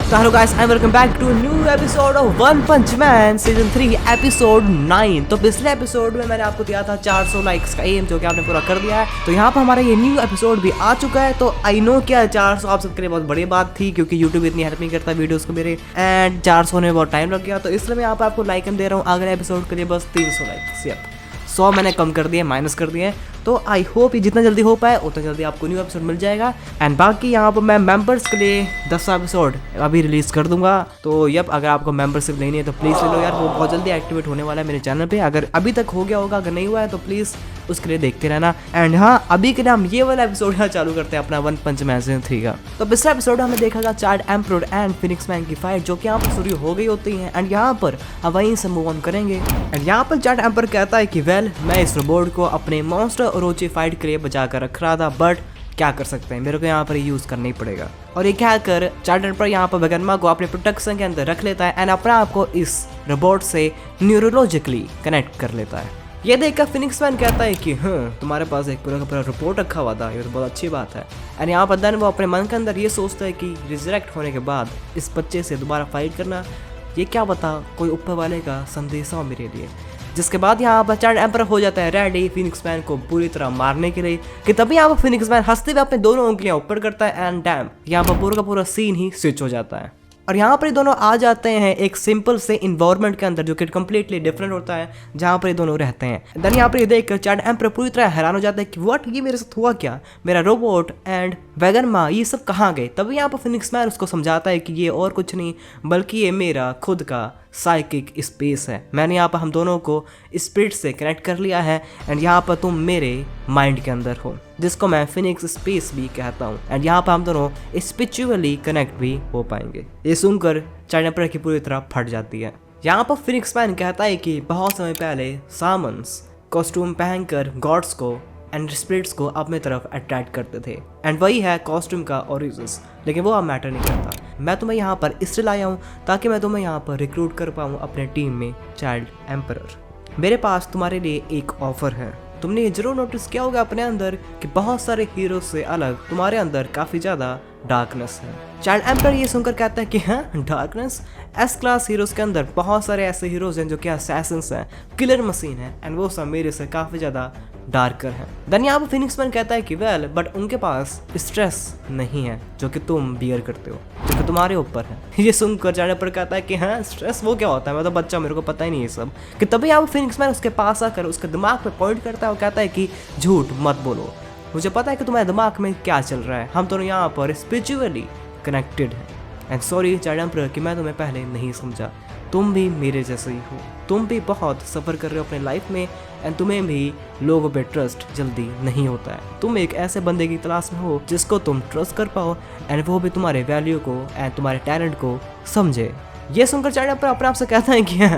So hello guys and welcome back to a new episode of One Punch Man Season 3 episode 9। तो पिछले episode में मैंने आपको दिया था 400 लाइक्स का एम, जो कि आपने पूरा कर दिया है। तो यहाँ पर हमारा ये न्यू एपिसोड भी आ चुका है। तो आई नो क्या 400 आप सबके लिए बहुत बड़ी बात थी, क्योंकि यूट्यूब इतनी हेल्प नहीं करता वीडियोस को मेरे, एंड 400 होने में बहुत टाइम लग गया। तो इसलिए मैं यहाँ पर आपको लाइक दे रहा हूँ अगले एपिसोड के लिए बस 300 लाइक्स। 100 मैंने कम कर दिए, माइनस कर दिए। तो आई होप ये जितना जल्दी हो पाए उतना जल्दी आपको न्यू एपिसोड मिल जाएगा। एंड बाकी यहाँ पर मैं मेंबर्स के लिए 10 एपिसोड अभी रिलीज़ कर दूंगा। तो यप, अगर आपको मेंबरशिप लेनी है तो प्लीज़ ले लो यार, वो बहुत जल्दी एक्टिवेट होने वाला है मेरे चैनल पे। अगर अभी तक हो गया होगा, अगर नहीं हुआ है तो प्लीज़ उसके लिए देखते रहना। एंड हाँ, अभी के लिए हम ये वाला एपिसोड यहाँ चालू करते हैं अपना वन पंच मैन सीजन 3 का। तो पिछला एपिसोड हमने देखा था charred emperor and phoenix man की फाइट, जो कि यहाँ पर शुरू हो गई होती है। एंड यहाँ पर हम वहीं से मूव ऑन करेंगे। एंड यहाँ पर चार्ड एम्परर कहता है कि वेल, मैं इस रोबोट को अपने मॉन्स्टर ओरोची फाइट के लिए बचा कर रख रहा था, बट क्या कर सकते हैं, मेरे को यहाँ पर यूज करना ही पड़ेगा। और ये क्या कर चार्ड एम्परर यहाँ पर वेगनमा को अपने प्रोटेक्शन के अंदर रख लेता है एंड अपने आप को इस रोबोट से न्यूरोलॉजिकली कनेक्ट कर लेता है। ये देखकर फिनिक्स मैन कहता है कि हाँ, तुम्हारे पास एक पूरा का पूरा रिपोर्ट रखा हुआ था, ये तो बहुत अच्छी बात है। एंड यहाँ पर देन वो अपने मन के अंदर ये सोचता है कि रिजरेक्ट होने के बाद इस बच्चे से दोबारा फाइट करना, ये क्या बता कोई ऊपर वाले का संदेशा हो मेरे लिए। जिसके बाद यहाँ पर चार्ड एम्परर हो जाता है रेडी फिनिक्स मैन को पूरी तरह मारने के लिए। कि तभी यहाँ पर फिनिक्स मैन हंसते हुए अपने दोनों उंगलियां ऊपर करता है एंड डैम, यहाँ पर पूरा का पूरा सीन ही स्विच हो जाता है। और यहाँ पर ये दोनों आ जाते हैं एक सिंपल से इन्वायरमेंट के अंदर, जो कि कम्प्लीटली डिफरेंट होता है, जहाँ पर ये दोनों रहते हैं। देन यहाँ पर ये देखकर चार्ड एम्परर पूरी तरह हैरान हो जाता है कि व्हाट, ये मेरे साथ हुआ क्या, मेरा रोबोट एंड वेगनमा ये सब कहाँ गए। तभी यहाँ पर फिनिक्स मैन उसको समझाता है कि ये और कुछ नहीं बल्कि ये मेरा खुद का साइकिक स्पेस है। मैंने यहाँ पर हम दोनों को स्पिरिट से कनेक्ट कर लिया है एंड यहाँ पर तुम मेरे माइंड के अंदर हो, जिसको मैं फिनिक्स स्पेस भी कहता हूँ। एंड यहाँ पर हम दोनों स्पिरिचुअली कनेक्ट भी हो पाएंगे। ये सुनकर चार्ड एम्परर की पूरी तरह फट जाती है। यहाँ पर फिनिक्स मैन कहता है कि बहुत समय पहले सामन्स कॉस्ट्यूम पहनकर गॉड्स को एंड स्पिरिट्स को अपने तरफ अट्रैक्ट करते थे, एंड वही है कॉस्ट्यूम का ओरिजिन्स। लेकिन वो अब मैटर नहीं करता। मैं तुम्हें यहाँ पर इसलिए लाया हूँ ताकि मैं तुम्हें यहाँ पर रिक्रूट कर पाऊँ अपने टीम में चार्ड एम्परर। मेरे पास तुम्हारे लिए एक ऑफर है। तुमने ये जरूर नोटिस किया होगा अपने अंदर कि बहुत सारे हीरो से अलग तुम्हारे अंदर काफ़ी ज़्यादा डार्कनेस है। चार्ड एम्परर ये सुनकर कहता है कि हाँ, डार्कनेस। एस क्लास हीरोज़ के अंदर बहुत सारे ऐसे हीरोज़ हैं जो कि असैसिन्स हैं, किलर मशीन है, एंड वो सब मेरे से काफ़ी ज़्यादा डार्कर है। देन यहाँ पर फिनिक्स मैन कहता है कि वेल, बट उनके पास स्ट्रेस नहीं है जो कि तुम बियर करते हो, जो कि तुम्हारे ऊपर है। ये सुनकर चार्ड एम्परर कहता है कि हाँ, स्ट्रेस वो क्या होता है, मैं तो बच्चा, मेरे को पता ही नहीं है सब। कि तभी यहाँ पर फिनिक्स मैन उसके पास आकर उसके दिमाग पे पॉइंट करता है और कहता है कि झूठ मत बोलो, मुझे पता है कि तुम्हारे दिमाग में क्या चल रहा है, हम दोनों यहाँ पर स्पिरिचुअली कनेक्टेड हैं। एंड सॉरी चार्ड एम्परर कि मैं तुम्हें पहले नहीं समझा, तुम भी मेरे जैसे ही हो, तुम भी बहुत सफ़र कर रहे हो अपने लाइफ में, एंड तुम्हें भी लोगों पे ट्रस्ट जल्दी नहीं होता है। तुम एक ऐसे बंदे की तलाश में हो जिसको तुम ट्रस्ट कर पाओ एंड वो भी तुम्हारे वैल्यू को एंड तुम्हारे टैलेंट को समझे। ये सुनकर चार्ड एम्परर अपने आप से कहता है कि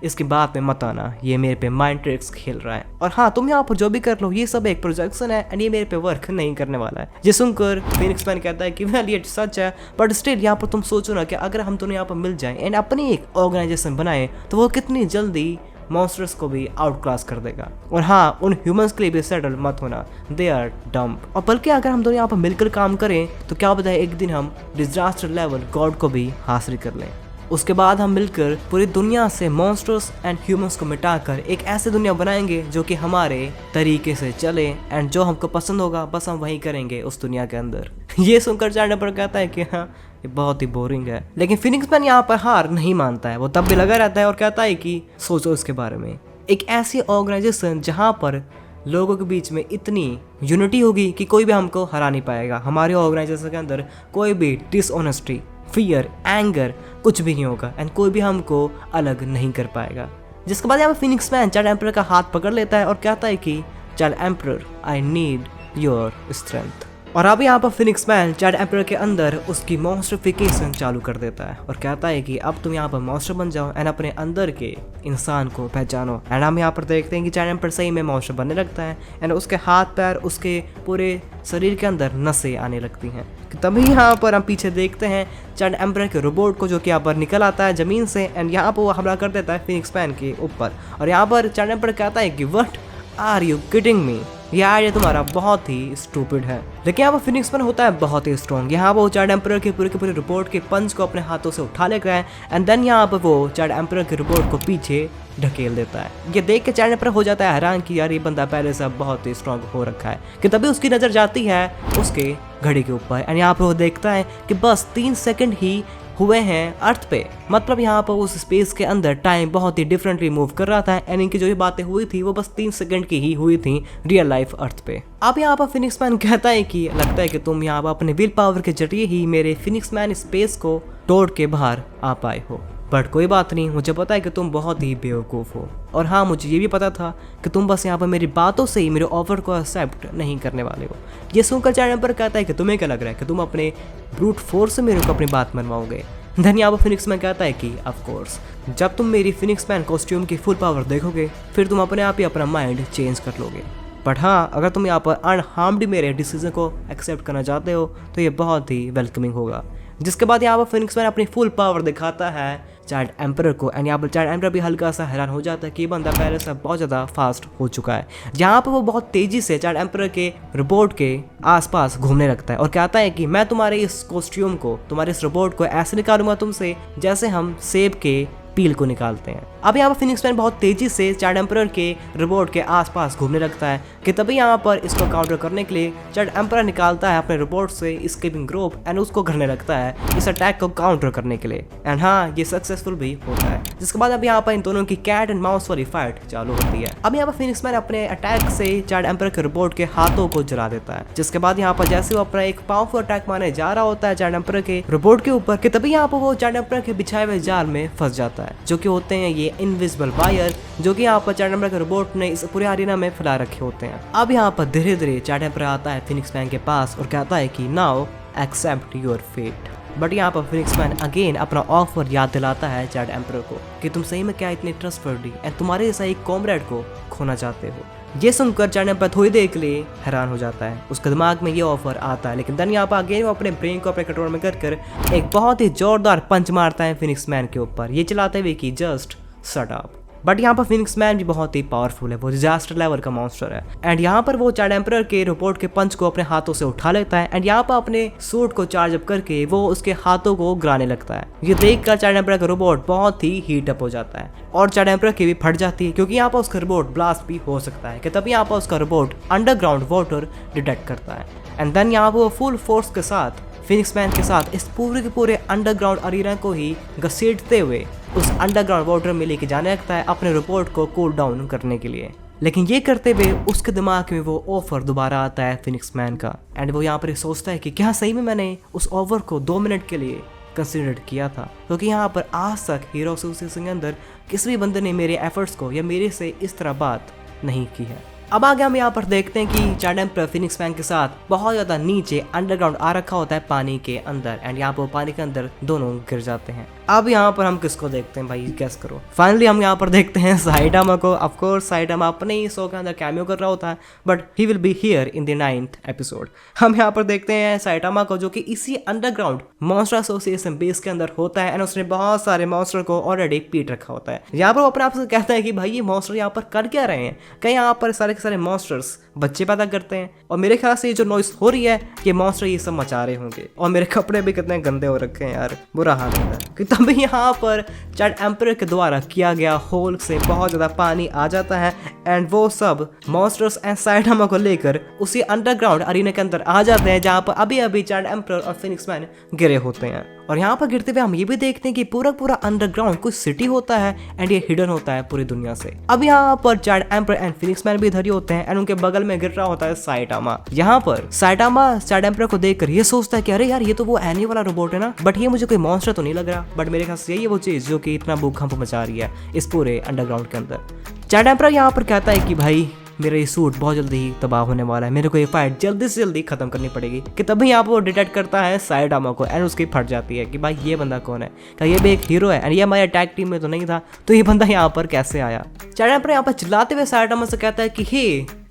इसकी बात में मत आना, ये मेरे पे माइंड ट्रिक्स खेल रहा है, और हाँ, तुम यहाँ पर जो भी कर लो ये सब एक प्रोजेक्शन है एंड ये मेरे पे वर्क नहीं करने वाला है। ये सुनकर फिनिक्स मैन कहता है कि वेल, ये सच है, बट स्टिल यहाँ पर तुम सोचो ना कि अगर हम दोनों यहाँ पर मिल जाएं एंड अपनी एक ऑर्गेनाइजेशन बनाएं तो वो कितनी जल्दी मॉन्स्टर्स को भी आउट क्लास कर देगा। और हाँ, उन ह्यूमंस के लिए भी सेटल मत होना, दे आर डम्प। और बल्कि अगर हम दोनों यहाँ पर मिलकर काम करें तो क्या बताए एक दिन हम डिजास्टर लेवल गॉड को भी हासिल कर लें। उसके बाद हम मिलकर पूरी दुनिया से मॉन्स्टर्स एंड ह्यूमंस को मिटाकर एक ऐसी दुनिया बनाएंगे जो कि हमारे तरीके से चले, एंड जो हमको पसंद होगा बस हम वही करेंगे उस दुनिया के अंदर। ये सुनकर चार्ड एम्परर कहता है कि हाँ, ये बहुत ही बोरिंग है। लेकिन फिनिक्स मैन यहाँ पर हार नहीं मानता है, वो तब भी लगा रहता है और कहता है कि सोचो इसके बारे में, एक ऐसी ऑर्गेनाइजेशन जहाँ पर लोगों के बीच में इतनी यूनिटी होगी कि कोई भी हमको हरा नहीं पाएगा। हमारे ऑर्गेनाइजेशन के अंदर कोई भी डिसऑनेस्टी, फियर, एंगर कुछ भी नहीं होगा एंड कोई भी हमको अलग नहीं कर पाएगा। जिसके बाद यहाँ पर फिनिक्स मैन चार्ड एम्परर का हाथ पकड़ लेता है और कहता है कि charred emperor, I need your strength. और अब यहाँ पर फिनिक्स मैन चार्ड एम्परर के अंदर उसकी मॉन्स्टरिफिकेशन चालू कर देता है और कहता है कि अब तुम यहाँ पर मॉन्स्टर बन जाओ एंड अपने अंदर के इंसान को पहचानो। एंड हम यहाँ पर देखते हैं कि चार्ड एम्परर सही में मॉन्स्टर बनने लगता है एंड उसके हाथ पैर, उसके पूरे शरीर के अंदर नसें आने लगती हैं। तभी यहाँ पर हम पीछे देखते हैं चार्ड एम्परर के रोबोट को, जो कि यहाँ पर निकल आता है ज़मीन से एंड यहाँ पर वो हमला कर देता है फिनिक्स मैन के ऊपर। और यहाँ पर चार्ड एम्परर कहता है कि what are you kidding me, ये आइडिया तुम्हारा बहुत ही स्टूपिड है। लेकिन यहाँ पर फिनिक्स मैन होता है बहुत ही स्ट्रॉन्ग। यहाँ पर वो चार्ड एम्परर के पूरे रिपोर्ट के पंच को अपने हाथों से उठा लेता है एंड देन यहाँ पर वो चार्ड एम्परर के रिपोर्ट को पीछे ढकेल देता है। ये देख के चार्ड एम्परर हो जाता है हैरान कि यार ये बंदा पहले से बहुत ही स्ट्रॉन्ग हो रखा है। कि तभी उसकी नज़र जाती है उसके घड़ी के ऊपर एंड यहाँ पर वो देखता है कि बस 3 सेकंड ही हुए हैं अर्थ पे। मतलब यहाँ पर उस स्पेस के अंदर टाइम बहुत ही डिफरेंटली मूव कर रहा था एंड इनकी जो भी बातें हुई थी वो बस 3 सेकंड की ही हुई थी रियल लाइफ अर्थ पे। अब यहाँ पर फिनिक्स मैन कहता है कि लगता है कि तुम यहाँ पर अपने विल पावर के जरिए ही मेरे फिनिक्स मैन स्पेस को तोड़ के बाहर आ पाए हो, बट कोई बात नहीं, मुझे पता है कि तुम बहुत ही बेवकूफ़ हो। और हाँ, मुझे ये भी पता था कि तुम बस यहाँ पर मेरी बातों से ही मेरे ऑफर को एक्सेप्ट नहीं करने वाले हो। ये सुनकर चार्ड एम्परर कहता है कि तुम्हें क्या लग रहा है कि तुम अपने ब्रूट फोर्स से मेरे को अपनी बात मनवाओगे। धन यहाँ पर फिनिक्स मैन कहता है कि ऑफ कोर्स, जब तुम मेरी फिनिक्स मैन कॉस्ट्यूम की फुल पावर देखोगे फिर तुम अपने आप ही अपना माइंड चेंज कर लोगे। बट हाँ, अगर तुम यहाँ पर अनहार्म्ड मेरे डिसीजन को एक्सेप्ट करना चाहते हो तो ये बहुत ही वेलकमिंग होगा। जिसके बाद यहाँ पर फिनिक्स मैन अपनी फुल पावर दिखाता है चार्ड एम्परर को एंड यहाँ पर चार्ड एम्परर भी हल्का सा हैरान हो जाता है कि ये बंदा पहले से बहुत ज़्यादा फास्ट हो चुका है। यहाँ पर वो बहुत तेज़ी से चार्ड एम्परर के रोबोट के आसपास घूमने लगता है और कहता है कि मैं तुम्हारे इस कॉस्ट्यूम को, तुम्हारे इस रोबोट को ऐसे निकालूंगा तुमसे जैसे हम सेब के पील को निकालते हैं। अब यहाँ पर फिनिक्स मैन बहुत तेजी से चार्ड एम्परर के रोबोट के आसपास घूमने लगता है कि तभी यहाँ पर इसको काउंटर करने के लिए चार्ड एम्परर निकालता है अपने रोबोट से एस्केपिंग रोप एंड उसको करने लगता है इस अटैक को काउंटर करने के लिए। एंड हाँ, ये सक्सेसफुल भी होता है। जिसके बाद अब यहाँ पर इन दोनों की कैट एंड माउस वाली फाइट चालू होती है। अब यहाँ पर फिनिक्स मैन अपने अटैक से चार्ड एम्परर के रोबोट के हाथों को जला देता है। जिसके बाद यहाँ पर जैसे वो अपना एक पावरफुल अटैक मारने जा रहा होता है चार्ड एम्परर के रोबोट के ऊपर, कि तभी यहाँ पर वो चार्ड एम्परर के बिछाए हुए जाल में फंस जाता है, जो कि होते हैं ये इनविजिबल वायर, जो कि यहाँ पर चार्ड एम्परर के रोबोट ने इस पूरे एरिना में फैला रखे होते हैं। अब यहाँ पर धीरे धीरे चार्ड एम्परर आता है फिनिक्स मैन के पास और कहता है कि now accept your fate. But यहाँ पर फिनिक्स मैन अगेन अपना ऑफर याद दिलाता है चार्ड एम्परर को कि तुम सही में क्या इतने ट्रस्टवर्दी एंड तुम्हारे जैसा एक कॉमरेड को खोना चाहते हो। ये सुनकर चार्ड एम्परर थोड़ी देर के लिए हैरान हो जाता है, उसके दिमाग में ये ऑफर आता है। लेकिन देन यहाँ पर अगेन वो अपने ब्रेन को अपने कंट्रोल में कर एक बहुत ही जोरदार पंच मारता है फिनिक्स मैन के ऊपर, ये चलाते हुए कि जस्ट शट अप। बट यहाँ पर फिनिक्स मैन भी बहुत ही पावरफुल है, वो डिजास्टर लेवल का मॉन्स्टर है एंड यहाँ पर वो चार्ड एम्परर के रोबोट के पंच को अपने हाथों से उठा लेता है एंड यहाँ पर अपने सूट को चार्ज अप करके वो उसके हाथों को गिराने लगता है। ये देखकर चार्ड एम्परर का रोबोट बहुत ही हीट अप हो जाता है और चार्ड एम्परर की भी फट जाती है, क्योंकि यहाँ पर उसका रोबोट ब्लास्ट भी हो सकता है। कि तभी यहाँ पर उसका रोबोट अंडरग्राउंड वाटर डिटेक्ट करता है एंड देन यहाँ पर वो फुल फोर्स के साथ फिनिक्स मैन के साथ इस पूरे के पूरे अंडरग्राउंड अरीना को ही घसीटते हुए उस अंडरग्राउंड वाटर में लेके जाने लगता है अपने रोबोट को कूल डाउन करने के लिए। लेकिन ये करते हुए उसके दिमाग में वो ऑफर दोबारा आता है फिनिक्स मैन का एंड वो यहाँ पर सोचता है कि क्या सही में मैंने उस ऑफर को 2 मिनट के लिए कंसिडर किया था, क्योंकि यहाँ पर आज तक हीरो एसोसिएशन के अंदर किसी भी बंदे ने मेरे एफर्ट्स को या मेरे से इस तरह बात नहीं की है। अब आगे हम यहाँ पर देखते हैं कि चार्ड एम्परर फिनिक्स मैन के साथ बहुत ज़्यादा नीचे अंडरग्राउंड आ रखा होता है पानी के अंदर एंड यहाँ पर पानी के अंदर दोनों गिर जाते हैं। अब यहाँ पर हम किसको देखते हैं भाई, गेस करो। फाइनली हम यहाँ पर देखते हैं साइटामा को। ऑफ कोर्स साइटामा अपने ही शो के अंदर कैमियो कर रहा होता है, but he will be here in the 9th episode. हम यहाँ पर देखते हैं साइटामा को, जो कि इसी अंडरग्राउंड मॉन्स्टर एसोसिएशन बेस के अंदर होता है एंड उसने बहुत सारे मॉन्स्टर को ऑलरेडी पीट रखा होता है। यहाँ पर वो अपने आप से कहता है कि भाई ये मॉन्स्टर यहाँ पर कर क्या रहे हैं, कहीं यहाँ पर सारे के सारे मॉन्स्टर्स बच्चे पैदा करते हैं और मेरे ख्याल से ये जो नॉइस हो रही है ये मॉन्स्टर ये सब मचा रहे होंगे। और मेरे कपड़े भी कितने गंदे हो रखे हैं यार, बुरा हाल है। कि तभी यहाँ पर चार्ड एम्परर के द्वारा किया गया होल से बहुत ज़्यादा पानी आ जाता है एंड वो सब मॉन्स्टर्स एंड साइटामा को लेकर उसी अंडरग्राउंड अरीना के अंदर आ जाते हैं, जहाँ पर अभी अभी चार्ड एम्परर और फिनिक्स मैन गिरे होते हैं। और यहाँ पर गिरते हुए हम ये भी देखते हैं कि पूरा पूरा अंडरग्राउंड कुछ सिटी होता है एंड ये हिडन होता है पूरी दुनिया से। अब यहाँ पर charred emperor and phoenix man भी इधर ही होते हैं एंड उनके बगल में गिर रहा होता है साइटामा। यहाँ पर साइटामा चार्ड एम्परर को देखकर ये सोचता है कि अरे यार ये तो वो एनी वाला रोबोट है ना, बट ये मुझे कोई मॉन्स्टर तो नहीं लग रहा, बट मेरे ख्याल से यही है वो चीज जो कि इतना भूकंप मचा रही है इस पूरे अंडरग्राउंड के अंदर। चार्ड एम्परर यहाँ पर कहता है कि भाई मेरा ये सूट बहुत जल्दी ही तबाह होने वाला है, मेरे को ये फाइट जल्दी से जल्दी खत्म करनी पड़ेगी। कि तभी यहाँ पर वो डिटेक्ट करता है साइटामा को एंड उसकी फट जाती है कि भाई ये बंदा कौन है, क्या ये भी एक हीरो है एंड ये हमारे अटैक टीम में तो नहीं था, तो ये बंदा यहाँ पर कैसे आया। चैड एम्परर यहाँ पर चिल्लाते हुए साइडामा से कहता है कि हे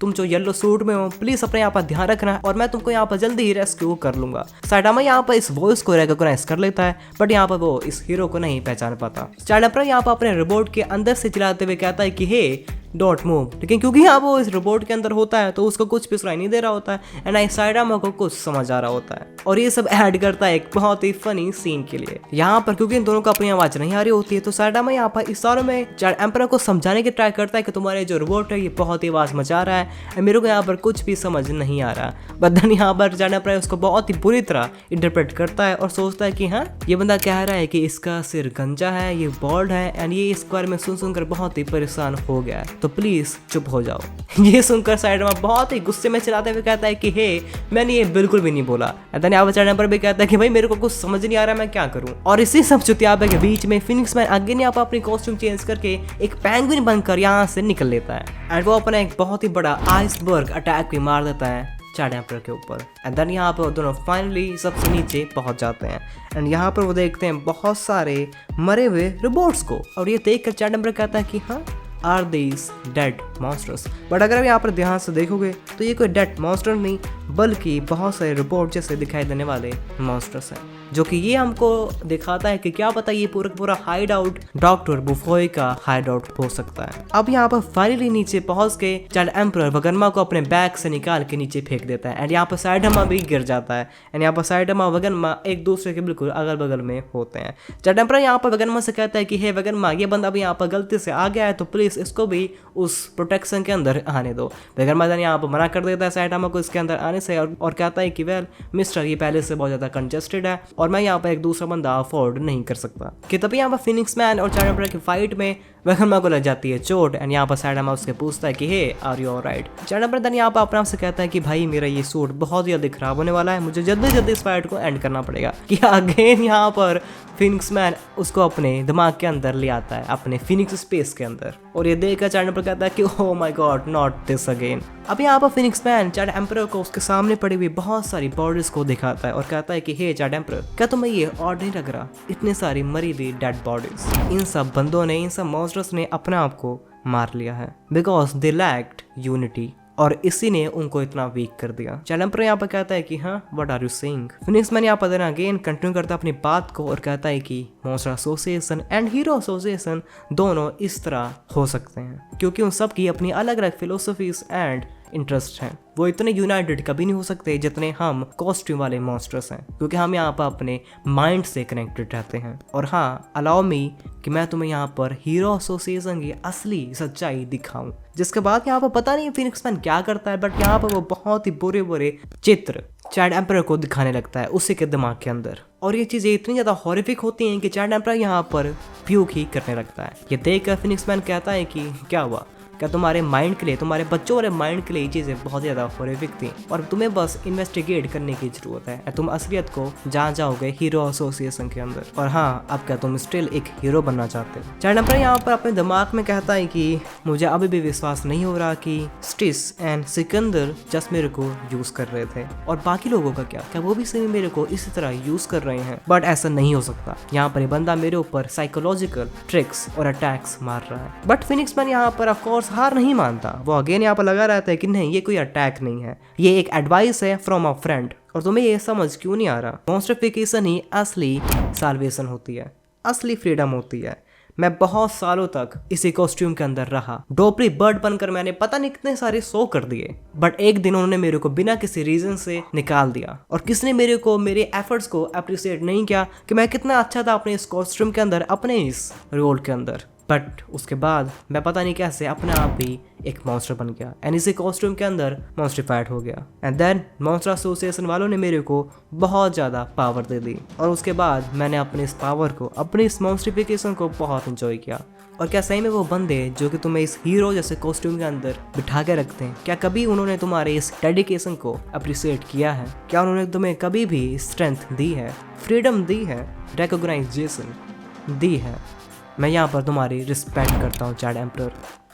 तुम जो येलो सूट में हो प्लीज अपने यहाँ पर ध्यान रखना और मैं तुमको यहाँ पर जल्दी ही रेस्क्यू कर लूंगा। साइडामा यहाँ पर इस वॉइस को रिकॉग्नाइज कर लेता है बट यहाँ पर वो इस हीरो को नहीं पहचान पाता। चैड एम्परर यहाँ पर अपने रोबोट के अंदर से चिल्लाते हुए कहता है कि हे डोंट मूव, लेकिन क्योंकि यहाँ वो इस रोबोट के अंदर होता है तो उसको कुछ भी सुनाई नहीं दे रहा होता है एंड आई साइडामा को कुछ समझ आ रहा होता है और ये सब ऐड करता है एक बहुत ही फनी सीन के लिए। यहाँ पर क्योंकि इन दोनों को अपनी आवाज नहीं आ रही होती है तो साइडामा यहाँ पर इस सारों में चैड एम्परर को समझाने की ट्राई करता है कि तुम्हारे जो रोबोट है ये बहुत ही आवाज मचा रहा है, मेरे को यहाँ पर कुछ भी समझ नहीं आ रहा। बट देन यहाँ पर चैड एम्परर उसको बहुत ही बुरी तरह इंटरप्रेट करता है और सोचता है कि हाँ ये बंदा कह रहा है कि इसका सिर गंजा है, ये बॉल्ड है एंड ये इस बारे में सुन सुनकर बहुत ही परेशान हो गया है, तो प्लीज चुप हो जाओ। ये सुनकर साइडामा बहुत ही गुस्से में चिल्लाते हुए कहता है कि हे मैंने ये बिल्कुल भी नहीं बोला। एंड यहाँ पर चैड एम्परर भी कहता है कि भाई मेरे को कुछ समझ नहीं आ रहा मैं क्या करूं। और इसी सब चुतियाबे के बीच में फिनिक्स मैन अगेन यहाँ पर अपनी कॉस्ट्यूम चेंज करके एक पेंगुइन बनकर यहाँ से निकल लेता है एंड वो अपना एक बहुत ही बड़ा आइसबर्ग अटैक भी मार देता है चैड एम्परर के ऊपर। एंड देन यहाँ पर दोनों फाइनली सबसे नीचे पहुंच जाते हैं एंड यहाँ पर वो देखते हैं बहुत सारे मरे हुए रोबोट्स को और ये देखकर चैड एम्परर कहता है कि हाँ are these dead monsters. But अगर आप यहाँ पर ध्यान से देखोगे तो ये कोई डेड मॉन्स्टर नहीं बल्कि बहुत सारे रोबोट जैसे दिखाई देने वाले मॉन्स्टर्स हैं, जो कि ये हमको दिखाता है कि क्या पता ये पूरा हाइड आउट डॉक्टर बुफोय का हाइड आउट हो सकता है। अब यहाँ पर फाइनली नीचे पहुंच के चैड एम्परर वगन्मा को अपने बैग से निकाल के नीचे फेंक देता है एंड यहाँ पर साइडामा भी गिर जाता है एंड यहाँ पर साइडामा वगन्मा एक दूसरे के बिल्कुल अगल बगल में होते हैं। चैड एम्परर यहाँ पर वगन्मा से कहता है कि हे वगन्मा ये बंदा भी यहाँ पर गलती से आ गया है तो प्लीज इसको भी उस प्रोटेक्शन के अंदर आने दो। वगन्मा यहाँ पर मना कर देता है साइडामा को इसके अंदर आने से और कहता है कि वेल मिस्टर ये पहले से बहुत ज्यादा कंजेस्टेड है और मैं यहाँ पर एक दूसरा बंदा अफोर्ड नहीं कर सकता। कि तभी यहाँ पर फिनिक्स मैन और चैड एम्परर की फाइट में वगन्मा को लग जाती है चोट एंड यहाँ पर साइडामा उससे पूछता है कि hey are you alright. Chad emperor then यहाँ पर अपने आप से कहता है कि भाई मेरा ये सूट बहुत जल्दी खराब होने वाला है, मुझे जल्दी जल्दी इस फाइट को एंड करना पड़ेगा। कि अगेन यहाँ पर फिनिक्स मैन उसको अपने दिमाग के अंदर ले आता है अपने फिनिक्स स्पेस के अंदर और ये देखकर चैड एम्परर कहता है कि oh my God not this again. अब यहाँ पर फिनिक्स मैन चैड एम्परर को उसके सामने पड़ी हुई बहुत सारी बॉडीज को दिखाता है और कहता है कि हे चैड एम्परर क्या तुम्हें ये ऑड नहीं लग रहा, इतनी सारी मरी हुई डेड बॉडीज, इन सब बंदों ने इन सब मॉन्स्टर्स ने अपने आप को मार लिया है बिकॉज दे लैक्ड यूनिटी और इसी ने उनको इतना वीक कर दिया। चैड एम्परर यहाँ पर कहता है कि हाँ what are you saying. Phoenix man यहाँ पर देना अगेन कंटिन्यू करता है अपनी बात को और कहता है कि monster association and hero association दोनों इस तरह हो सकते हैं क्योंकि उन सब की अपनी अलग अलग फिलोसफीज एंड इंटरेस्ट हैं। वो इतने यूनाइटेड कभी नहीं हो सकते जितने हम कॉस्ट्यूम वाले मॉन्स्टर्स हैं क्योंकि हम यहाँ पर अपने माइंड से कनेक्टेड रहते हैं। और हाँ अलाउ मी कि मैं तुम्हें यहाँ पर हीरो एसोसिएशन की असली सच्चाई दिखाऊं। जिसके बाद यहाँ पर पता नहीं फिनिक्स मैन क्या करता है बट यहाँ पर वो बहुत ही बुरे बुरे चित्र चैड एम्परर को दिखाने लगता है उसी के दिमाग के अंदर और ये चीज़ें इतनी ज़्यादा हॉरिफिक होती हैं कि चैड एम्परर यहाँ पर प्यूक ही करने लगता है। ये देखकर फिनिक्स मैन कहता है कि क्या हुआ, क्या तुम्हारे माइंड के लिए, तुम्हारे बच्चों वाले माइंड के लिए ये चीज़ें बहुत ज़्यादा हॉरिफिक थी और तुम्हें बस इन्वेस्टिगेट करने की ज़रूरत है। तुम असलियत को जान जाओगे हीरो एसोसिएशन के अंदर और हाँ अब क्या तुम स्टिल एक हीरो बनना चाहते हो। चैड एम्परर यहाँ पर अपने दिमाग में कहता है कि मुझे अभी भी विश्वास नहीं हो रहा कि स्टिस एंड सिकंदर जस्ट मेरे को यूज़ कर रहे थे और बाकी लोगों का क्या वो भी सही मेरे को इसी तरह यूज़ कर रहे हैं। बट ऐसा नहीं हो सकता, यहाँ पर ये बंदा मेरे ऊपर साइकोलॉजिकल ट्रिक्स और अटैक्स मार रहा है। बट फिनिक्स मैन यहाँ पर ऑफकोर्स हार नहीं मानता, वो अगेन यहाँ पर लगा रहता है कि नहीं ये कोई अटैक नहीं है, ये एक एडवाइस है फ्रॉम अ फ्रेंड। और तुम्हें ये समझ क्यों नहीं आ रहा, मॉन्स्टरिफिकेशन ही असली साल्वेशन होती है, असली फ्रीडम होती है। मैं बहुत सालों तक इसी कॉस्ट्यूम के अंदर रहा, डोपरी बर्ड बनकर मैंने पता नहीं कितने सारे शो कर दिए बट एक दिन उन्होंने मेरे को बिना किसी रीजन से निकाल दिया और किसने मेरे को मेरे एफर्ट्स को अप्रिशिएट नहीं किया कि मैं कितना अच्छा था अपने इस कॉस्ट्यूम के अंदर, अपने इस रोल के अंदर। बट उसके बाद मैं पता नहीं कैसे अपने आप ही एक मॉन्स्टर बन गया एंड इसी कॉस्ट्यूम के अंदर मॉन्स्टरिफाइड हो गया एंड देन मॉन्स्टर एसोसिएशन वालों ने मेरे को बहुत ज़्यादा पावर दे दी और उसके बाद मैंने अपने इस पावर को, अपने इस मॉन्स्टरिफिकेशन को बहुत इंजॉय किया। और क्या सही में वो बंदे जो कि तुम्हें इस हीरो जैसे कॉस्ट्यूम के अंदर बिठा के रखते हैं, क्या कभी उन्होंने तुम्हारे इस डेडिकेशन को अप्रिशिएट किया है? क्या उन्होंने तुम्हें कभी भी स्ट्रेंथ दी है, फ्रीडम दी है, रिकॉग्नाइजेशन दी है? मैं यहाँ पर तुम्हारी रिस्पेक्ट करता हूँ चैड एम्परर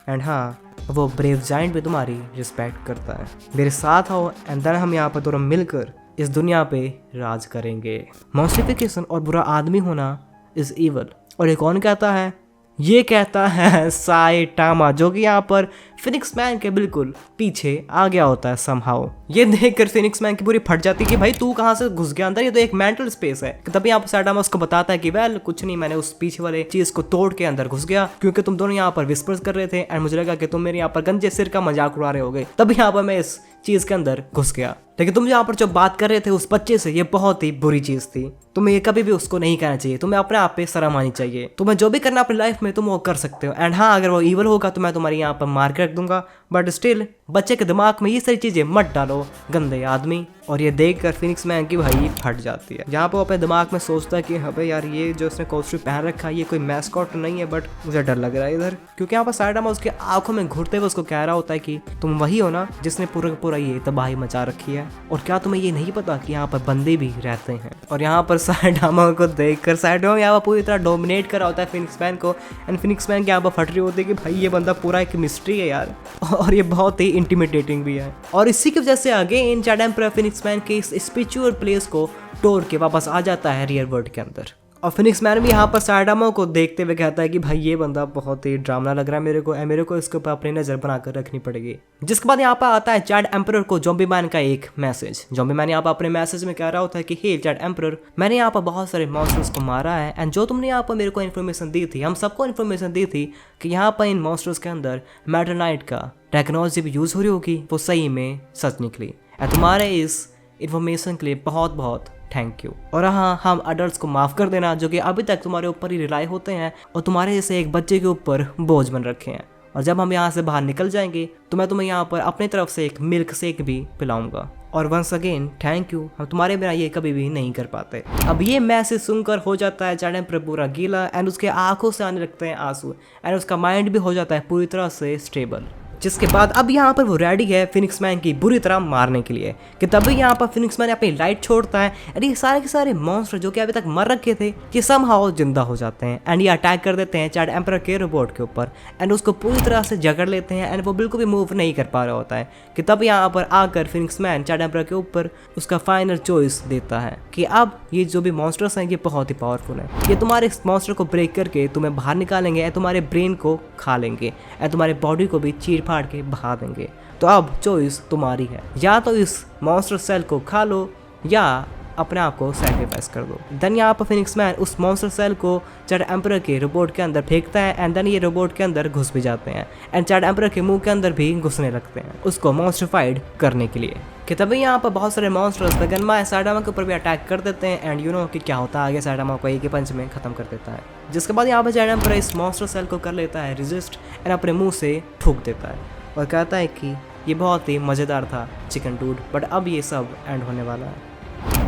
एंड हाँ वो ब्रेव जाइंट भी तुम्हारी रिस्पेक्ट करता है। मेरे साथ आओ एंड देन हम यहाँ पर दोनों मिलकर इस दुनिया पे राज करेंगे। मॉन्स्टरिफिकेशन और बुरा आदमी होना इज इवल। और ये कौन कहता है? ये कहता है साइटामा, जो कि यहाँ पर फिनिक्स मैन के बिल्कुल पीछे आ गया होता है समहाउ। ये देखकर फिनिक्स मैन की पूरी फट जाती है कि भाई तू कहाँ से घुस गया अंदर, ये तो एक मेंटल स्पेस है। तभी यहाँ पर साइटामा उसको बताता है कि वेल कुछ नहीं, मैंने उस पीछे वाले चीज को तोड़ के अंदर घुस गया क्योंकि तुम दोनों यहाँ पर विस्पर्स कर रहे थे एंड मुझे लगा कि तुम मेरे यहाँ पर गंजे सिर का मजाक उड़ा रहे होगे, तभी यहाँ पर मैं इस चीज के अंदर घुस गया। लेकिन तुम यहाँ पर जो बात कर रहे थे उस बच्चे से, ये बहुत ही बुरी चीज थी, तुम्हें ये कभी भी उसको नहीं कहना चाहिए, तुम्हें अपने आप पे शर्म आनी चाहिए। तुम्हें जो भी करना अपनी लाइफ में तुम वो कर सकते हो एंड हाँ, अगर वो इवल होगा तो मैं तुम्हारी यहाँ पर मार के रख दूंगा, बट स्टिल बच्चे के दिमाग में ये सारी चीजें मत डालो गंदे आदमी। और ये देखकर फिनिक्स मैन की भाई फट जाती है। यहाँ पर वो अपने दिमाग में सोचता है कि अबे यार ये जो उसने कॉस्ट्यूम पहन रखा है ये कोई मैस्कॉट नहीं है, बट मुझे डर लग रहा है इधर, क्योंकि यहाँ पर साइटामा उसके आंखों में घुरते हुए उसको कह रहा होता है कि तुम वही हो ना जिसने पूरा का पूरा ये तबाही मचा रखी है, और क्या तुम्हें ये नहीं पता कि यहाँ पर बंदे भी रहते हैं। और यहाँ पर साइटामा को देखकर साइटामा यहाँ पर पूरी तरह डोमिनेट कर रहा होता है फिनिक्स मैन को एंड फिनिक्स मैन की यहाँ पर फट रही होती है कि भाई ये बंदा पूरा एक मिस्ट्री है यार, और ये बहुत ही इंटिमिडेटिंग भी है। और इसी की वजह से आगे इन चैड एम्परर फिनिक्स मैन के इस स्पिरिचुअल प्लेस को तोड़ के वापस आ जाता है रियल वर्ल्ड के अंदर। और फिनिक्स मैन भी यहाँ पर साइटामा को देखते हुए कहता है कि भाई ये बंदा बहुत ही ड्रामना लग रहा है मेरे को इसके ऊपर अपनी नज़र बनाकर रखनी पड़ेगी। जिसके बाद यहाँ पर आता है चैड एम्परर को ज़ॉम्बी मैन का एक मैसेज। ज़ॉम्बी मैन यहाँ पर अपने मैसेज में कह रहा होता है कि हे चैड एम्परर, मैंने यहाँ पर बहुत सारे मॉन्स्टर्स को मारा है एंड जो तुमने यहाँ पर मेरे को इन्फॉर्मेशन दी थी, हम सबको इन्फॉर्मेशन दी थी कि यहाँ पर इन मॉन्स्टर्स के अंदर मेटरनाइट का टेक्नोलॉजी भी यूज़ हो रही होगी, वो सही में सच निकली। एंड तुम्हारे इस इन्फॉर्मेशन के लिए बहुत बहुत थैंक यू। और हाँ, हम अडल्ट्स को माफ़ कर देना जो कि अभी तक तुम्हारे ऊपर ही रिलाई होते हैं और तुम्हारे जैसे एक बच्चे के ऊपर बोझ बन रखे हैं। और जब हम यहाँ से बाहर निकल जाएंगे तो मैं तुम्हें यहाँ पर अपनी तरफ से एक मिल्क शेक भी पिलाऊंगा। और वंस अगेन थैंक यू, हम तुम्हारे बिना ये कभी भी नहीं कर पाते। अब ये मैसेज सुनकर हो जाता है चैड एम्परर पूरा गीला एंड उसके आंखों से आने लगते हैं आंसू एंड उसका माइंड भी हो जाता है पूरी तरह से स्टेबल। जिसके बाद अब यहाँ पर वो रेडी है फिनिक्स मैन की बुरी तरह मारने के लिए कि तभी यहाँ पर फिनिक्स मैन अपनी लाइट छोड़ता है एंड ये सारे के सारे मॉन्स्टर जो कि अभी तक मर रखे थे ये समहाउ जिंदा हो जाते हैं एंड ये अटैक कर देते हैं चैड एम्परर के रोबोट के ऊपर एंड उसको पूरी तरह से जकड़ लेते हैं एंड वो बिल्कुल भी मूव नहीं कर पा रहा होता है कि तब यहाँ पर आकर फिनिक्स मैन चैड एम्परर के ऊपर उसका फाइनल चॉइस देता है कि अब ये जो भी मॉन्स्टर्स हैं ये बहुत ही पावरफुल है, ये तुम्हारे इस मॉन्स्टर को ब्रेक करके तुम्हें बाहर निकालेंगे एंड तुम्हारे ब्रेन को खा लेंगे एंड तुम्हारे बॉडी को भी चीर फाड़ के बहा देंगे। तो अब चॉइस तुम्हारी है, या तो इस मॉन्स्टर सेल को खा लो या अपने आप को सैक्रिफाइस कर दो। देन यहाँ पर फिनिक्स मैन उस मॉन्स्टर सेल को चैड एम्परर के रोबोट के अंदर फेंकता है एंड देन ये रोबोट के अंदर घुस भी जाते हैं एंड चैड एम्परर के मुंह के अंदर भी घुसने लगते हैं उसको मॉन्स्टरफाइड करने के लिए। कि तभी यहाँ पर बहुत सारे मॉन्स्टर्स गनमा साइटामा के ऊपर भी अटैक कर देते हैं एंड यू नो कि क्या होता है आगे, साइटामा को एक ही पंच में खत्म कर देता है। जिसके बाद यहाँ पर चैड एम्परर इस मॉन्स्टर सेल को कर लेता है रेजिस्ट एंड अपने मुँह से थूक देता है और कहता है कि ये बहुत ही मज़ेदार था चिकन डूड, बट अब ये सब एंड होने वाला है।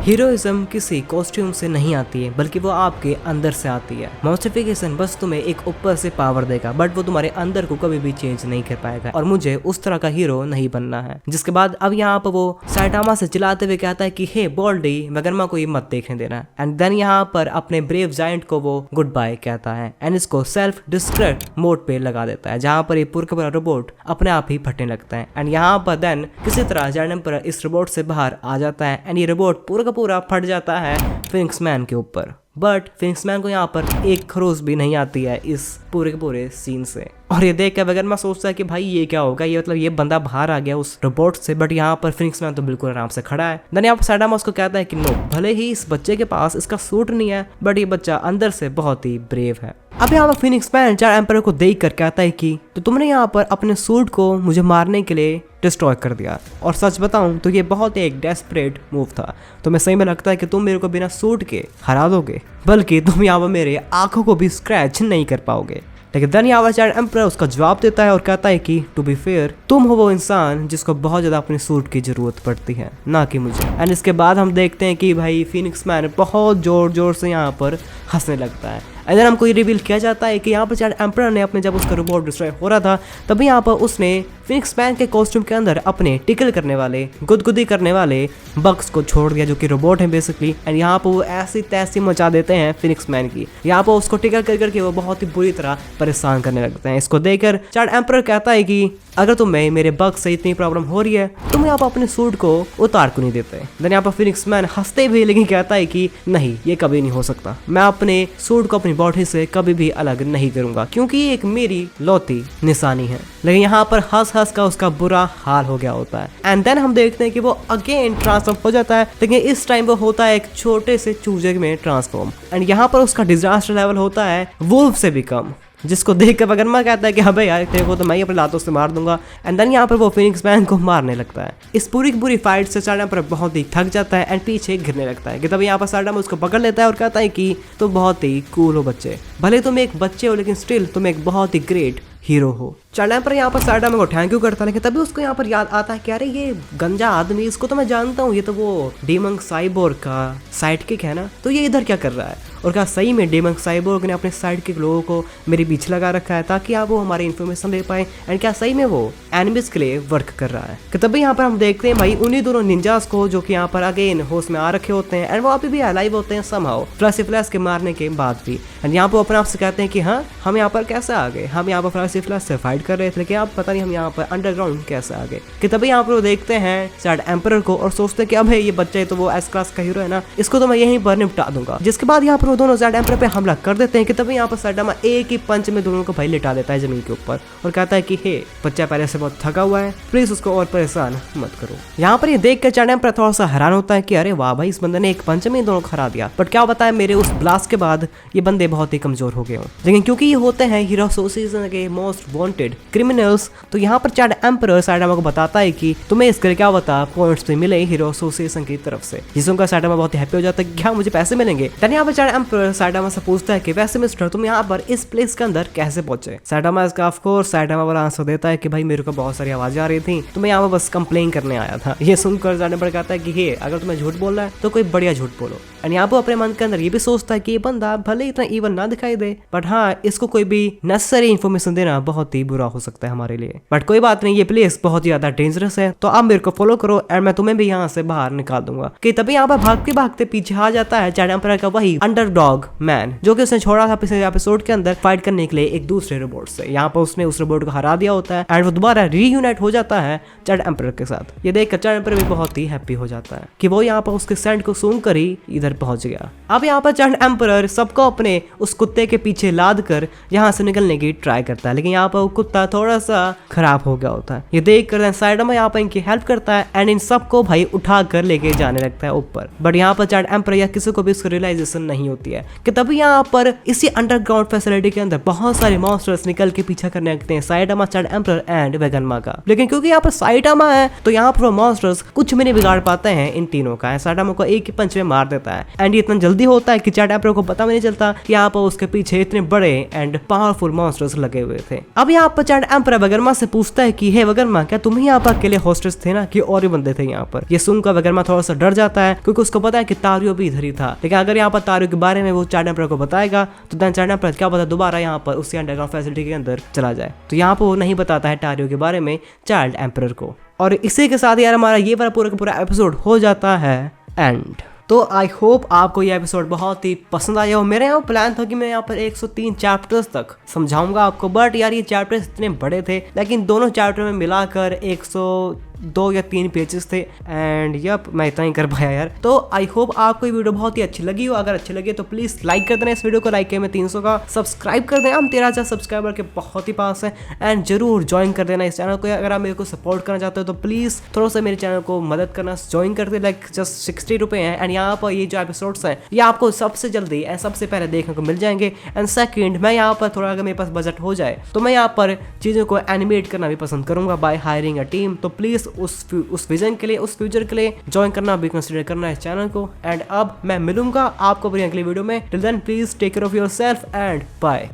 हीरोइज्म किसी कॉस्ट्यूम से नहीं आती है बल्कि वो आपके अंदर से आती है। मॉन्स्टरफिकेशन बस तुम्हें एक ऊपर से पावर देगा बट वो तुम्हारे अंदर को कभी भी चेंज नहीं कर पाएगा और मुझे उस तरह का हीरो नहीं बनना है। जिसके बाद अब यहाँ पर वो साइटामा से चिल्लाते हुए कहता है कि हे बोल्डी, मगरमा को ये मत देखने देना। एंड देन यहाँ पर अपने ब्रेव जायंट को वो गुड बाय कहता है एंड इसको सेल्फ डिस्ट्रक्ट मोड पे लगा देता है जहाँ पर ये पूरा का पूरा रोबोट अपने आप ही फटने लगता है। एंड यहाँ पर देन किसी तरह चैड एम्परर इस रोबोट से बाहर आ जाता है एंड ये रोबोट पूरा का पूरा फट जाता है फिनिक्स मैन के ऊपर। बट फिनिक्स मैन को यहाँ पर एक खरोच भी नहीं आती है इस पूरे के पूरे सीन से। और ये देख कर वगैरह मैं सोचता है कि भाई ये क्या होगा, ये मतलब ये बंदा बाहर आ गया उस रोबोट से, बट यहाँ पर फिनिक्स मैन तो बिल्कुल आराम से खड़ा है। देन यहाँ पर साइटामा उसको कहता है कि नो, भले ही इस बच्चे के पास इसका सूट नहीं है बट ये बच्चा अंदर से बहुत ही ब्रेव है। अब यहाँ पर फिनिक्स मैन चैड एम्परर को देख कर कहता है कि तो तुमने यहाँ पर अपने सूट को मुझे मारने के लिए डिस्ट्रॉय कर दिया, और सच बताऊं तो ये बहुत ही एक डेस्परेट मूव था। तुम्हें सही में लगता है कि तुम मेरे को बिना सूट के हरा दोगे, बल्कि तुम यहाँ पर मेरे आंखों को भी स्क्रैच नहीं कर पाओगे। लेकिन देन यहाँ पर चैड एम्परर उसका जवाब देता है और कहता है कि टू बी फेयर, तुम हो वो इंसान जिसको बहुत ज़्यादा अपने सूट की ज़रूरत पड़ती है, ना कि मुझे। एंड इसके बाद हम देखते हैं कि भाई फिनिक्स मैन बहुत ज़ोर ज़ोर से यहाँ पर हंसने लगता है। एंड देन हमको ये रिवील किया जाता है कि यहाँ पर चैड एम्परर ने अपने जब उसका रोबोट डिस्ट्रॉय हो रहा था तभी यहाँ पर उसने फिनिक्स मैन के कॉस्ट्यूम के अंदर अपने टिकल करने वाले, गुदगुदी करने वाले बग्स को छोड़ दिया जो कि रोबोट है बेसिकली। एंड यहाँ पर वो ऐसी तैसी मचा देते हैं फिनिक्स मैन की, यहाँ पर उसको टिकल कर करके वो बहुत ही बुरी तरह परेशान करने लगते हैं। इसको देखकर चैड एम्परर कहता है कि अगर तुम्हें मेरे बग से इतनी प्रॉब्लम हो रही है तुम यहाँ पर अपने सूट को उतार क्यों नहीं देते। देन यहाँ पर फिनिक्स मैन हंसते भी लेकिन कहता है कि नहीं ये कभी नहीं हो सकता, मैं अपने सूट को अपनी बॉडी से कभी भी अलग नहीं करूंगा क्योंकि ये एक मेरी लौती निशानी है। लेकिन यहाँ पर हंस हंस का उसका बुरा हाल हो गया होता है। एंड देन हम देखते हैं कि वो अगेन ट्रांसफॉर्म हो जाता है, लेकिन इस टाइम वो होता है एक छोटे से चूजे में ट्रांसफॉर्म। एंड यहाँ पर उसका डिजास्टर लेवल होता है वुल्फ से भी कम, जिसको देख कर वगरमा कहता है कि अबे यार तेरे को तो मैं ही अपने लातों से मार दूंगा। एंड देन यहाँ पर वो फिनिक्स मैन को मारने लगता है। इस पूरी की पूरी फाइट से साडाम पर बहुत ही थक जाता है एंड पीछे गिरने लगता है कि तभी यहाँ पर साडाम उसको पकड़ लेता है और कहता है कि तुम बहुत ही कूल हो बच्चे, भले तुम एक बच्चे हो लेकिन स्टिल तुम एक बहुत ही ग्रेट हीरो हो। चार्डम पर यहाँ पर साडाम को थैंक यू करता है, लेकिन तभी उसको यहाँ पर याद आता है कि अरे ये गंजा आदमी, इसको तो मैं जानता हूँ, ये तो वो डेमन साइबोर्ग का साइडकिक है ना, तो ये इधर क्या कर रहा है। और क्या सही में डेमन साइबोर्ग ने अपने साइडकिक लोगों को मेरे पीछे लगा रखा है ताकि आप वो हमारी इन्फॉर्मेशन ले पाए। एंड क्या सही में वो एनिमीज के लिए वर्क कर रहा है। कि तभी यहाँ पर हम देखते हैं भाई उन्हीं दोनों निंजास को जो कि यहाँ पर अगेन होश में आ रखे होते हैं एंड वो अभी भी अलाइव होते हैं समहाउ फ्लैश के मारने के बाद भी। एंड यहाँ पर अपने आप से कहते हैं कि हाँ हम यहाँ पर कैसे आ गए, हम यहाँ पर फ्लैश से फाइट कर रहे थे लेकिन आप पता नहीं हम यहाँ पर अंडरग्राउंड कैसे आ गए। कि तभी यहाँ पर वो देखते हैं सैड एम्परर को और सोचते हैं कि अब ये बच्चा तो वो एस क्लास का हीरो है ना, इसको तो मैं यहीं पर निपटा दूंगा। जिसके बाद यहाँ पर वो दोनों सैड एम्परर पे हमला कर देते हैं। कि तभी यहाँ पर साडाम एक ही पंच में दोनों को भाई लिटा देता है जमीन के ऊपर और कहता है कि हे बच्चा पहले से बहुत थका हुआ है, प्लीज उसको और परेशान मत करो। यहाँ पर ये देख कर सैड एम्परर थोड़ा सा हैरान होता है कि अरे वाह भाई इस बंदे ने एक पंच में दोनों हरा दिया। बट क्या बताया मेरे उस ब्लास्ट के बाद ये बंदे बहुत ही कमजोर हो गए हों। लेकिन क्योंकि ये होते हैं हीरो एसोसिएशन के मोस्ट वांटेड क्रिमिनल्स, तो यहाँ पर सैड एम्परर साडाम को बताता है कि तुम्हें इसके क्या बता पॉइंट्स पे मिले हीरो एसोसिएशन की तरफ से, जिसका साडाम बहुत ही हैप्पी हो जाता है कि क्या मुझे पैसे मिलेंगे। देन यहाँ पर सैड एम्परर साडाम से पूछता है कि वैसे मिस्टर तुम यहाँ पर इस प्लेस के अंदर कैसे पहुंचे। साडाम इसका ऑफ कोर्स साडाम पर आंसर देता है कि भाई मेरे को बहुत सारी आवाजें आ रही थी तो मैं यहाँ पर बस कंप्लेन करने आया था। ये सुनकर साडाम पर कहता है कि हे अगर तुम्हें झूठ बोलना है तो कोई बढ़िया झूठ बोलो। एंड यहाँ पर अपने मन के अंदर ये भी सोचता है कि ये बंदा भले इतना इवन ना दिखाई दे बट हाँ इसको कोई भी नेसेसरी इन्फॉर्मेशन देना बहुत ही बुरा हो सकता है हमारे लिए। बट कोई बात नहीं, ये प्लेस बहुत ही ज्यादा डेंजरस है तो आप मेरे को फॉलो करो एंड मैं तुम्हें भी यहाँ से बाहर निकाल दूंगा। कि तभी यहाँ पर भागते भागते पीछे आ जाता है सैड एम्परर का वही अंडरडॉग मैन जो कि उसने छोड़ा था पिछले एपिसोड के अंदर फाइट करने के लिए एक दूसरे रोबोट से। यहाँ पर उसने उस रोबोट को हरा दिया होता है एंड वो दोबारा रीयूनाइट हो जाता है सैड एम्परर के साथ। ये देख कर सैड एम्परर भी बहुत ही हैप्पी हो जाता है कि वो यहाँ पर उसके सेंड को सूंघ कर ही इधर पहुंच गया। अब यहाँ पर सैड एम्परर सबको अपने उस कुत्ते के पीछे लाद कर यहाँ से निकलने की ट्राई करता है, लेकिन यहाँ पर वो कुत्ता थोड़ा सा खराब हो गया होता है। ये देख कर साडाम यहाँ पर इनकी हेल्प करता है एंड इन सबको भाई उठा कर लेके जाने लगता है ऊपर। बट यहाँ पर सैड एम्परर या किसी को भी इसको रियलाइजेशन नहीं होती है कि तभी यहाँ पर इसी अंडरग्राउंड फैसिलिटी के अंदर बहुत सारे मॉन्स्टर्स निकल के पीछा करने लगते हैं साइडामा, सैड एम्परर एंड वेगनमा का। लेकिन क्योंकि यहाँ पर साइडामा है तो यहाँ पर मॉन्स्टर्स कुछ भी नहीं बिगाड़ पाते हैं इन तीनों का। साइडामा को एक ही पंच में मार देता है एंड ये इतना जल्दी होता है कि सैड एम्परर को पता भी नहीं चलता कि यहाँ पर उसके पीछे इतने बड़े एंड पावरफुल मॉन्स्टर्स लगे हुए थे। अब यहाँ पर सैड एम्परर वेगनमा से पूछता है कि हे वेगनमा क्या तुम ही यहाँ पर अकेले होस्टेस थे ना कि और भी बंदे थे यहाँ पर। ये सुनकर वेगनमा थोड़ा सा डर जाता है क्योंकि उसको पता है कि तारियो भी इधर ही था। लेकिन अगर यहाँ पर तारियो के बारे में वो सैड एम्परर को बताएगा तो देन सैड एम्परर क्या पता दोबारा यहाँ पर उसी अंडरग्राउंड फैसिलिटी के अंदर चला जाए। तो यहाँ पर वो नहीं बताता है तारियो के बारे में सैड एम्परर को। और इसी के साथ यार हमारा ये वाला पूरा का पूरा एपिसोड हो जाता है एंड। तो आई होप आपको ये एपिसोड बहुत ही पसंद आया हो। मेरे यहाँ प्लान था कि मैं यहाँ पर 103 चैप्टर्स तक समझाऊंगा आपको, बट यार ये चैप्टर्स इतने बड़े थे लेकिन दोनों चैप्टर में मिलाकर 102 या 3 पेजेस थे एंड यप मैं इतना ही कर पाया यार। तो आई होप आपको ये वीडियो बहुत ही अच्छी लगी हो। अगर अच्छी लगी तो प्लीज लाइक कर देना इस वीडियो को, लाइक किया मैं 300 का, सब्सक्राइब कर देना, हम 13,000 सब्सक्राइबर के बहुत ही पास है एंड जरूर ज्वाइन कर देना इस चैनल को। अगर आप मेरे को सपोर्ट करना चाहते हो तो प्लीज थोड़ा सा मेरे चैनल को मदद करना, ज्वाइन कर दे, लाइक जस्ट 60 रुपये हैं एंड यहाँ पर ये जो एपिसोड्स हैं ये आपको सबसे जल्दी एंड सबसे पहले देखने को मिल जाएंगे। एंड सेकंड मैं यहाँ पर थोड़ा अगर मेरे पास बजट हो जाए तो मैं यहाँ पर चीज़ों को एनिमेट करना भी पसंद करूंगा बाय हायरिंग अ टीम। तो प्लीज़ उस विजन के लिए, उस फ्यूचर के लिए ज्वाइन करना भी कंसिडर करना है इस चैनल को। एंड अब मैं मिलूंगा आपको अपनी अगली वीडियो में। Till then please take care of yourself and bye.